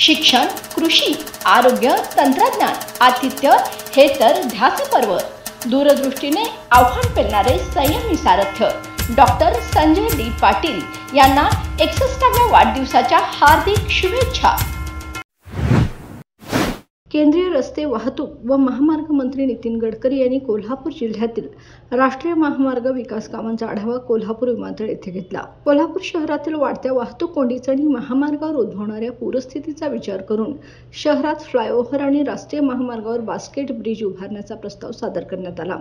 शिक्षण, कृषी, आरोग्य, तंत्रज्ञान, आतिथ्य हे तर ध्यास पर्व. दूरदृष्टीने आव्हान पेलणारे संयमी सारथ्य डॉक्टर संजय डी पाटील यांना 61व्या वाढदिवसाच्या हार्दिक शुभेच्छा. केंद्रीय रस्ते वाहतूक व महामार्ग मंत्री नितीन गडकरी यांनी कोल्हापूर जिल्ह्यातील राष्ट्रीय महामार्ग विकास कामांचा आढावा कोल्हापूर विमानतळ येथे घेतला. कोल्हापूर शहरातील वाढत्या वाहतूक कोंडीचा आणि महामार्गावर उद्भवणाऱ्या पूरस्थितीचा विचार करून शहरात फ्लायओव्हर आणि राष्ट्रीय महामार्गावर बास्केट ब्रिज उभारण्याचा प्रस्ताव सादर करण्यात आला.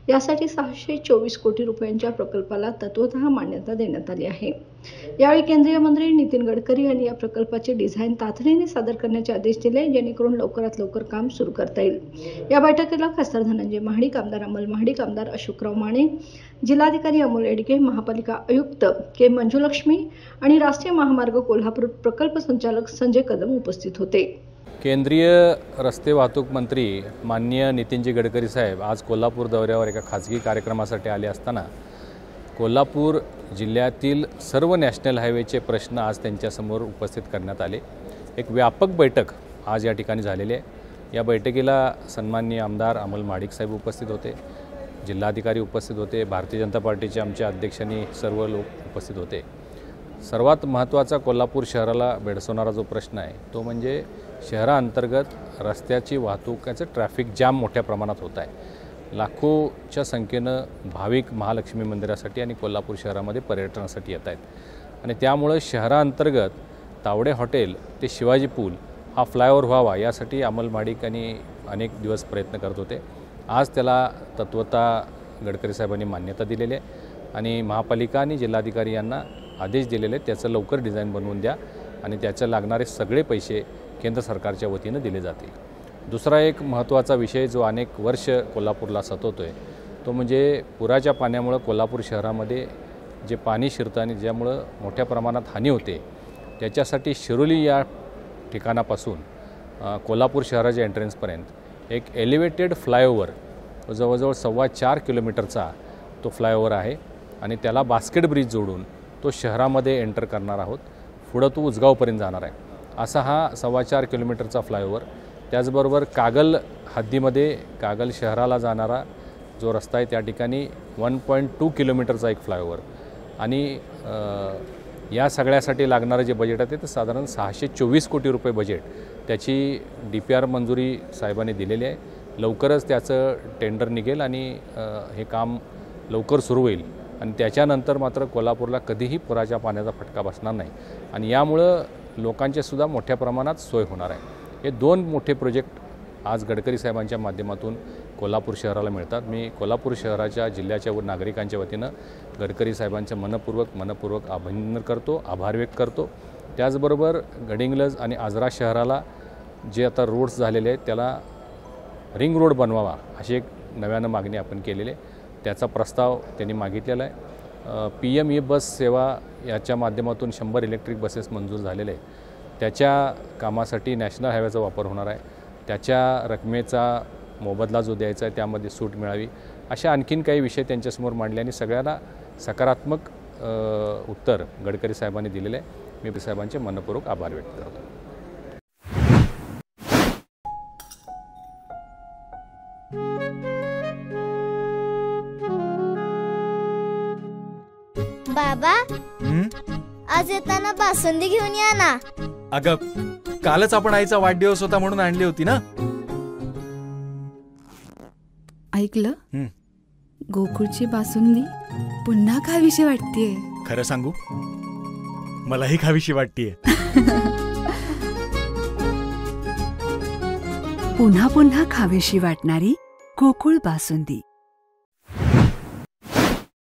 यासाठी 624 कोटी रुपयांच्या प्रकल्पाला तत्वतः मान्यता देण्यात आली आहे. यावेळी केंद्रीय मंत्री नितीन गडकरी यांनी या प्रकल्पाचे डिझाईन तातडीने सादर करण्याचे आदेश दिले, जेणेकरून लवकर काम सुरू करता येईल. या बैठकीला खासदार धनंजय महाडिक, आमदार अमल महाडिक, आमदार अशोकराव माने, जिल्हाधिकारी अमोल एडगे, महापालिका आयुक्त के मंजुलक्ष्मी आणि राष्ट्रीय महामार्ग कोल्हापूर प्रकल्प संचालक संजय कदम उपस्थित होते. केंद्रीय रस्ते वाहतूक मंत्री माननीय नितीनजी गडकरी साहेब आज कोल्हापूर दौऱ्यावर एका खाजगी कार्यक्रमासाठी आले असताना कोल्हापूर जिल्ह्यातील सर्व नॅशनल हायवेचे प्रश्न आज त्यांच्यासमोर उपस्थित करण्यात आले. एक व्यापक बैठक आज या ठिकाणी झालेली आहे. या बैठकीला सन्माननीय आमदार अमल महाडिक साहेब उपस्थित होते, जिल्हाधिकारी उपस्थित होते, भारतीय जनता पार्टीचे आमचे अध्यक्षांनी सर्व लोक उपस्थित होते. सर्वात महत्त्वाचा कोल्हापूर शहराला भेडसावणारा जो प्रश्न आहे तो म्हणजे शहराअंतर्गत रस्त्याची वाहतुकीचं ट्रॅफिक जाम मोठ्या प्रमाणात होत आहे. लाखोच्या संख्येनं भाविक महालक्ष्मी मंदिरासाठी आणि कोल्हापूर शहरामध्ये पर्यटनासाठी येत आहेत आणि त्यामुळं शहराअंतर्गत तावडे हॉटेल ते शिवाजी पूल हा फ्लायओव्हर व्हावा यासाठी अमल महाडिक यांनी अनेक दिवस प्रयत्न करत होते. आज त्याला तत्वतः गडकरी साहेबांनी मान्यता दिलेली आहे आणि महापालिका आणि जिल्हाधिकारी यांना आदेश दिलेले त्याचं लवकर डिझाईन बनवून द्या आणि त्याचे लागणारे सगळे पैसे केंद्र सरकारच्या वतीनं दिले जातील. दुसरा एक महत्त्वाचा विषय जो अनेक वर्ष कोल्हापूरला सतवतो आहे तो म्हणजे पुराच्या पाण्यामुळं कोल्हापूर शहरामध्ये जे पाणी शिरतं आणि ज्यामुळं मोठ्या प्रमाणात हानी होते त्याच्यासाठी शिरोली या ठिकाणापासून कोल्हापूर शहराच्या एंट्रन्सपर्यंत एक एलिव्हेटेड फ्लायओव्हर जवळजवळ 4.25 किलोमीटरचा तो फ्लायओव्हर आहे आणि त्याला बास्केट ब्रिज जोडून तो शहरामध्ये एंटर करणार आहोत. पुढं तो उजगावपर्यंत जाणार आहे. असा हा 4.25 किलोमीटरचा फ्लायओव्हर. त्याचबरोबर कागल हद्दीमध्ये कागल शहराला जाणारा जो रस्ता आहे त्या ठिकाणी 1.2 किलोमीटरचा एक फ्लायओव्हर आणि या सगळ्यासाठी लागणारं जे बजेट आहे ते साधारण 624 कोटी रुपये बजेट त्याची DPR मंजुरी साहेबांनी दिलेली आहे. लवकरच त्याचं टेंडर निघेल आणि हे काम लवकर सुरू होईल आणि त्याच्यानंतर मात्र कोल्हापूरला कधीही पुराच्या पाण्याचा फटका बसणार नाही आणि यामुळं लोकांचेसुद्धा मोठ्या प्रमाणात सोय होणार आहे. हे दोन मोठे प्रोजेक्ट आज गडकरी साहेबांच्या माध्यमातून कोल्हापूर शहराला मिळतात. मी कोल्हापूर शहराच्या जिल्ह्याच्या व नागरिकांच्या वतीनं गडकरी साहेबांचं मनपूर्वक अभिनंदन करतो, आभार व्यक्त करतो. त्याचबरोबर गडिंग्लज आणि आजरा शहराला जे आता रोड्स झालेले आहेत त्याला रिंग रोड बनवावा अशी एक नव्यानं मागणी आपण केलेली आहे. त्याचा प्रस्ताव त्यांनी मागितलेला आहे. PM ई बस सेवा याच्या माध्यमातून 100 इलेक्ट्रिक बसेस मंजूर झालेले आहे. त्याच्या कामासाठी नॅशनल हायवेचा वापर होणार आहे. त्याच्या रकमेचा मोबदला जो द्यायचा आहे त्यामध्ये सूट मिळावी अशा आणखीन काही विषय त्यांच्यासमोर मांडले आणि सगळ्यांना सकारात्मक उत्तर गडकरी साहेबांनी दिलेले आहे. मी साहेबांचे मनपूर्वक आभार व्यक्त करतो. बाबा आज येताना बासुंदी घेऊन या ना. अगं कालच आपण आईचा वाढदिवस होता म्हणून आणली होती ना. ऐकलं, गोकुळची बासुंदी पुन्हा खावीशी वाटतेय. खरं सांगू मलाही खावीशी वाटतेय. पुन्हा पुन्हा खावीशी वाटणारी गोकुळ बासुंदी.